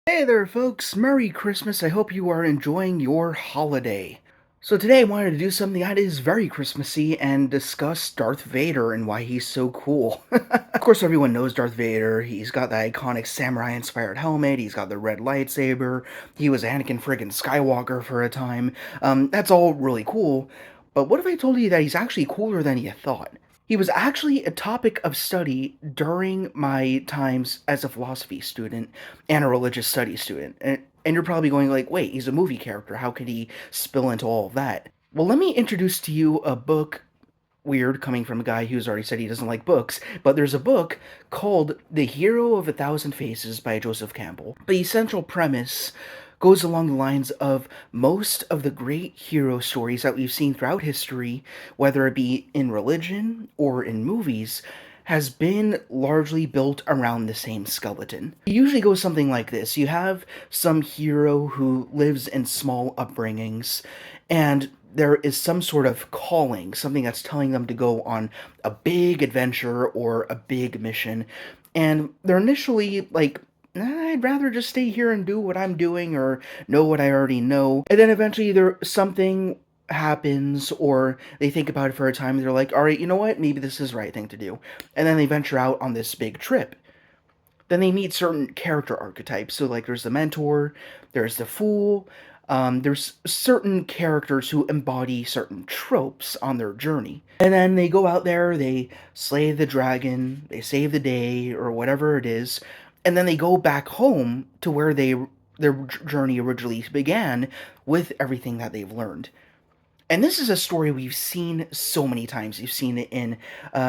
Hey there, folks. Merry Christmas. I hope you are enjoying your holiday. So, today I wanted to do something that is very Christmassy and discuss Darth Vader and why he's so cool. Of course, everyone knows Darth Vader. He's got that iconic samurai inspired helmet, he's got the red lightsaber, he was Anakin friggin' Skywalker for a time. That's all really cool. But what if I told you that he's actually cooler than you thought? He was actually a topic of study during my times as a philosophy student and a religious studies student. And you're probably going like, wait, he's a movie character. How could he spill into all of that? Well, let me introduce to you a book. Weird coming from a guy who's already said he doesn't like books, but there's a book called The Hero of a Thousand Faces by Joseph Campbell. The essential premise goes along the lines of most of the great hero stories that we've seen throughout history, whether it be in religion or in movies, has been largely built around the same skeleton. It usually goes something like this. You have some hero who lives in small upbringings, and there is some sort of calling, something that's telling them to go on a big adventure or a big mission. And they're initially like, I'd rather just stay here and do what I'm doing or know what I already know. And then eventually either something happens or they think about it for a time and they're like, all right, you know what? Maybe this is the right thing to do. And then they venture out on this big trip. Then they meet certain character archetypes. So, like, there's the mentor, there's the fool, there's certain characters who embody certain tropes on their journey. And then they go out there, they slay the dragon, they save the day, or whatever it is, and then they go back home to where their journey originally began with everything that they've learned. And this is a story we've seen so many times. You've seen it in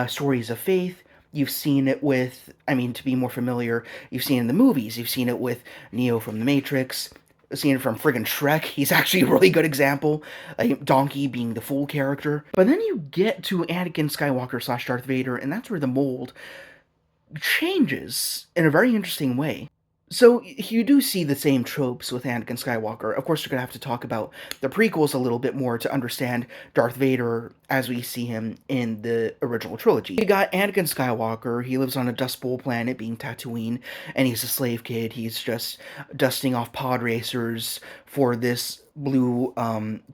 stories of faith. You've seen it with, I mean, to be more familiar, you've seen it in the movies. You've seen it with Neo from The Matrix. You've seen it from friggin' Shrek. He's actually a really good example. Donkey being the fool character. But then you get to Anakin Skywalker slash Darth Vader, and that's where the mold changes in a very interesting way. So you do see the same tropes with Anakin Skywalker. Of course, you're gonna have to talk about the prequels a little bit more to understand Darth Vader as we see him in the original trilogy. You got Anakin Skywalker. He lives on a Dust Bowl planet, being Tatooine, and he's a slave kid. He's just dusting off pod racers for this blue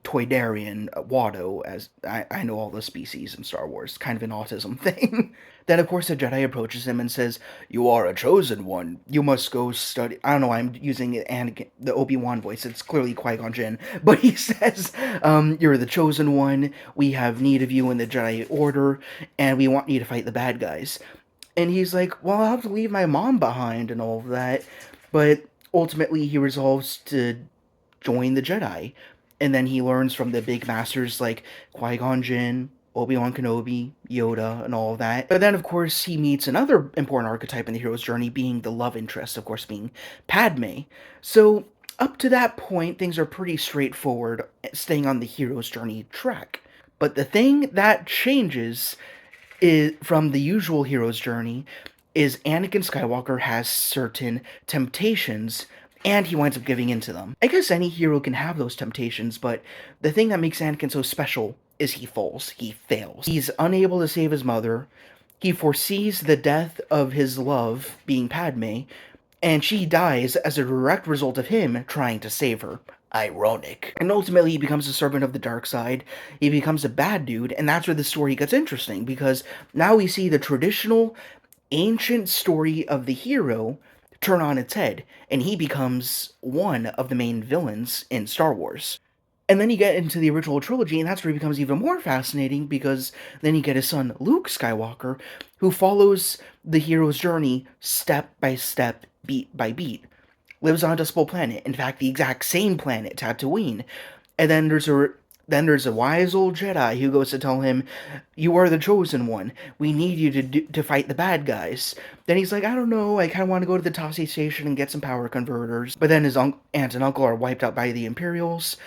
Toydarian Watto, as I know all the species in Star Wars, kind of an autism thing. Then, of course, a Jedi approaches him and says, "You are a chosen one. You must go study." I don't know. I'm using Anakin, the Obi-Wan voice. It's clearly Qui-Gon Jinn, but he says, "You're the chosen one. We have need of you in the Jedi Order, and we want you to fight the bad guys." And he's like, "Well, I'll have to leave my mom behind and all of that," but ultimately he resolves to join the Jedi. And then he learns from the big masters like Qui-Gon Jinn, Obi-Wan Kenobi, Yoda, and all of that. But then, of course, he meets another important archetype in the hero's journey, being the love interest, of course, being Padme. So, up to that point, things are pretty straightforward, staying on the hero's journey track. But the thing that changes is from the usual hero's journey is Anakin Skywalker has certain temptations and he winds up giving in to them. I guess any hero can have those temptations, but the thing that makes Anakin so special is he falls. He fails. He's unable to save his mother. He foresees the death of his love, being Padme, and she dies as a direct result of him trying to save her. Ironic. And ultimately, he becomes a servant of the dark side. He becomes a bad dude, and that's where the story gets interesting, because now we see the traditional, ancient story of the hero turn on its head, and he becomes one of the main villains in Star Wars. And then you get into the original trilogy, and that's where he becomes even more fascinating, because then you get his son, Luke Skywalker, who follows the hero's journey step by step, beat by beat. Lives on a Dust Bowl planet, in fact, the exact same planet, Tatooine. And then there's a wise old Jedi who goes to tell him, "You are the chosen one. We need you to fight the bad guys." Then he's like, "I don't know. I kind of want to go to the Tossie station and get some power converters." But then his aunt and uncle are wiped out by the Imperials,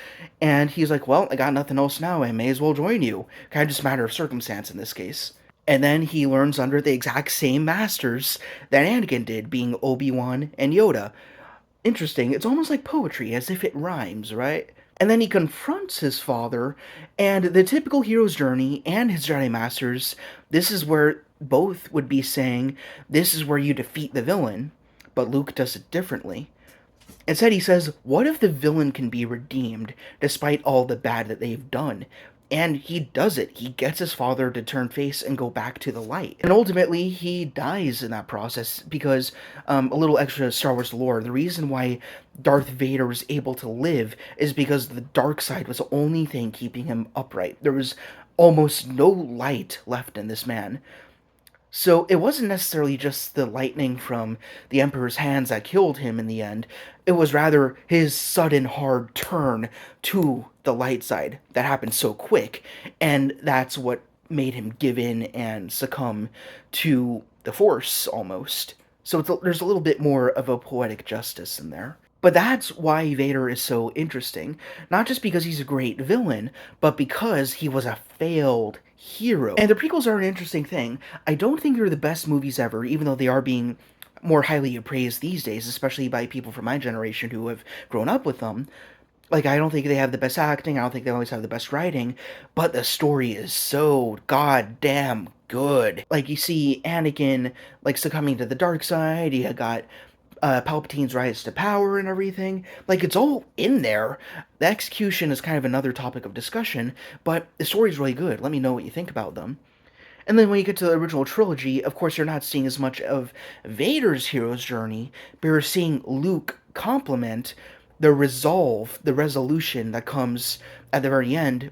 and he's like, "Well, I got nothing else now. I may as well join you." Kind of just a matter of circumstance in this case. And then he learns under the exact same masters that Anakin did, being Obi-Wan and Yoda. Interesting. It's almost like poetry, as if it rhymes, right? And then he confronts his father, and the typical hero's journey and his Jedi Masters, this is where both would be saying, this is where you defeat the villain, but Luke does it differently. Instead, he says, what if the villain can be redeemed despite all the bad that they've done? And he does it. He gets his father to turn face and go back to the light. And ultimately, he dies in that process because a little extra Star Wars lore. The reason why Darth Vader was able to live is because the dark side was the only thing keeping him upright. There was almost no light left in this man. So it wasn't necessarily just the lightning from the Emperor's hands that killed him in the end. It was rather his sudden hard turn to the light side that happened so quick, and that's what made him give in and succumb to the Force almost. So there's a little bit more of a poetic justice in there. But that's why Vader is so interesting. Not just because he's a great villain, but because he was a failed hero. And the prequels are an interesting thing. I don't think they're the best movies ever, even though they are being more highly appraised these days, especially by people from my generation who have grown up with them. Like, I don't think they have the best acting, I don't think they always have the best writing, but the story is so goddamn good. Like, you see Anakin, like, succumbing to the dark side, you got Palpatine's rise to power and everything. Like, it's all in there. The execution is kind of another topic of discussion, but the story's really good. Let me know what you think about them. And then when you get to the original trilogy, of course, you're not seeing as much of Vader's hero's journey, but you're seeing Luke complement the resolve, the resolution that comes at the very end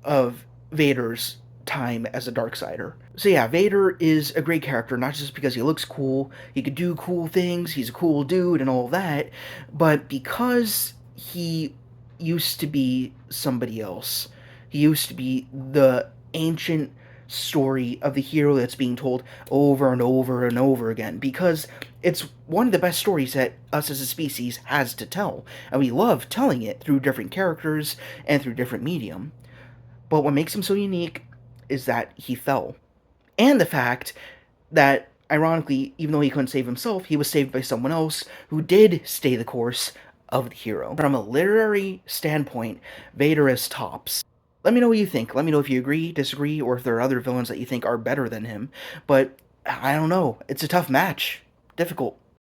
of Vader's time as a Darksider. So yeah, Vader is a great character, not just because he looks cool, he could do cool things, he's a cool dude and all that, but because he used to be somebody else. He used to be the ancient story of the hero that's being told over and over and over again because it's one of the best stories that us as a species has to tell, and we love telling it through different characters and through different medium. But what makes him so unique is that he fell, and the fact that, ironically, even though he couldn't save himself, he was saved by someone else who did stay the course of the hero. From a literary standpoint, Vader is tops. Let me know what you think. Let me know if you agree, disagree, or if there are other villains that you think are better than him. But I don't know. It's a tough match. Difficult.